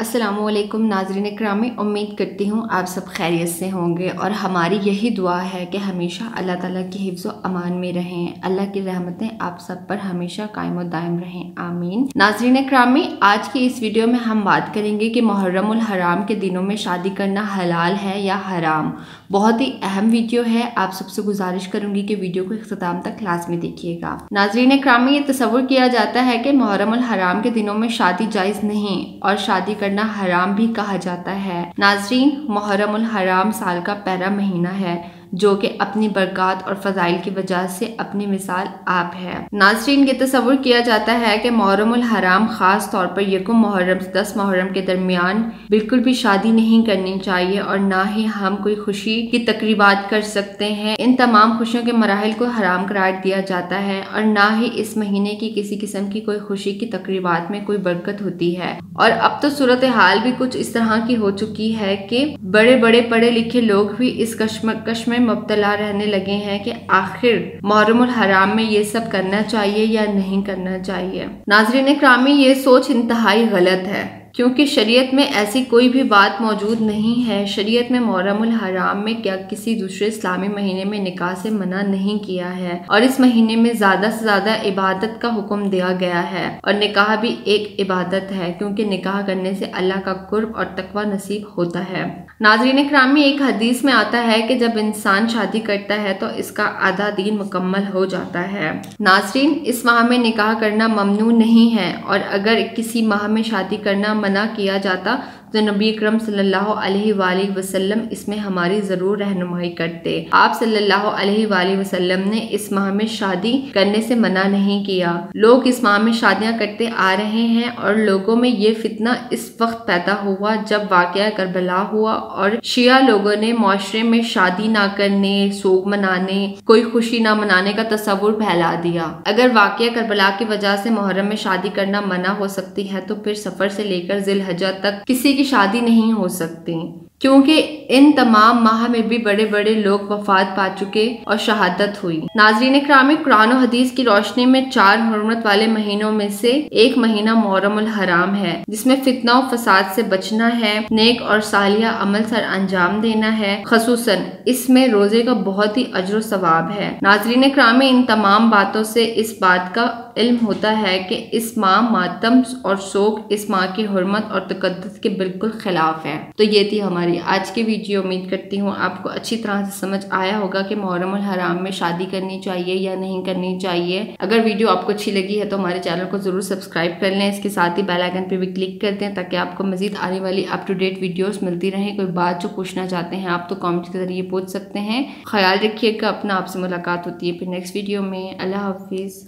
अस्सलामुअलैकुम नाज़रीन इकरामी, उम्मीद करती हूँ आप सब खैरियत से होंगे और हमारी यही दुआ है कि हमेशा अल्लाह ताला की हिफ्ज़ व अमान में रहें। अल्लाह की रहमतें आप सब पर हमेशा कायम व दायम रहें, आमीन। नाज़रीन इकरामी, आज की इस वीडियो में हम बात करेंगे कि मुहर्रमुल हराम के दिनों में शादी करना हलाल है या हराम। बहुत ही अहम वीडियो है, आप सबसे गुजारिश करूंगी कि वीडियो को इख्तिताम तक लाजमी देखिएगा। नाज़रीन इकरामी, ये तसव्वुर किया जाता है कि मुहर्रमुल हराम के दिनों में शादी जायज़ नहीं और शादी करना हराम भी कहा जाता है। नाज़रीन, मुहर्रमुल हराम साल का पहला महीना है जो कि अपनी बरक़ात और फ़ज़ाइल की वजह से अपनी मिसाल आप है। नाज़रीन, ये तसव्वुर किया जाता है कि मुहर्रमुल हराम ख़ास तौर पर यकुम मुहर्रम से 10 मुहर्रम के दरमियान बिल्कुल भी शादी नहीं करनी चाहिए और ना ही हम कोई खुशी की तकरीबात कर सकते हैं। इन तमाम खुशियों के मराहिल को हराम करार दिया जाता है और ना ही इस महीने की किसी किस्म की कोई खुशी की तकरीबात में कोई बरकत होती है। और अब तो सूरत हाल भी कुछ इस तरह की हो चुकी है कि बड़े बड़े पढ़े लिखे लोग भी इस कश्मकश में मुब्तला रहने लगे हैं कि आखिर मुहर्रमुल हराम में ये सब करना चाहिए या नहीं करना चाहिए। नाज़रीन इकरामी, ये सोच इंतहाई गलत है क्योंकि शरीयत में ऐसी कोई भी बात मौजूद नहीं है। शरीयत में मुहर्रमुल हराम में क्या किसी दूसरे इस्लामी महीने में निकाह से मना नहीं किया है और इस महीने में ज़्यादा से ज़्यादा इबादत का हुक्म दिया गया है और निकाह भी एक इबादत है क्योंकि निकाह करने से अल्लाह का कुर्ब और तकवा नसीब होता है। नाज़रीन इकरामी, एक हदीस में आता है कि जब इंसान शादी करता है तो इसका आधा दीन मुकम्मल हो जाता है। नाज़रीन, इस माह में निकाह करना ममनू नहीं है और अगर किसी माह में शादी करना मना किया जाता तो नबी अकरम सल्लल्लाहु अलैहि वसल्लम इसमें हमारी ज़रूर रहनुमाई करते। आप सल्लल्लाहु अलैहि वसल्लम ने इस माह में शादी करने से मना नहीं किया। लोग इस माह में शादियां करते आ रहे हैं और लोगों में ये फितना इस वक्त पैदा हुआ जब वाक़या करबला हुआ और शिया लोगों ने माशरे में शादी ना करने, सोग मनाने, कोई खुशी ना मनाने का तस्वुर फैला दिया। अगर वाक़या करबला की वजह से मुहर्रम में शादी करना मना हो सकती है तो फिर सफ़र से लेकर ज़िलहज्जा तक किसी की शादी नहीं हो सकती क्योंकि इन तमाम माह में भी बड़े बड़े लोग वफात पा चुके और शहादत हुई। नाज़रीन इकरामी, कुरान और हदीस की रोशनी में 4 हुर्मत वाले महीनों में से एक महीना मुहर्रमुल हराम है जिसमें फितना और फसाद से बचना है, नेक और सालिया अमल सर अंजाम देना है। खसूसन इसमें रोजे का बहुत ही अजर सवाब है। नाज़रीन इकरामी, इन तमाम बातों से इस बात का इल्म होता है कि इस माह मातम और शोक इस माह की हुर्मत और तकद्दुस के बिल्कुल खिलाफ है। तो ये थी हमारी आज की वीडियो। उम्मीद करती हूँ आपको अच्छी तरह से समझ आया होगा कि मुहर्रमुल हराम में शादी करनी चाहिए या नहीं करनी चाहिए। अगर वीडियो आपको अच्छी लगी है तो हमारे चैनल को जरूर सब्सक्राइब कर लें। इसके साथ ही बेल आइकन पे भी क्लिक कर दें ताकि आपको मजीद आने वाली अप टू डेट वीडियोस मिलती रहे। कोई बात जो पूछना चाहते हैं आप तो कमेंट के जरिए पूछ सकते हैं। ख्याल रखिएगा अपना, आपसे मुलाकात होती है फिर नेक्स्ट वीडियो में। अल्लाह हाफिज़।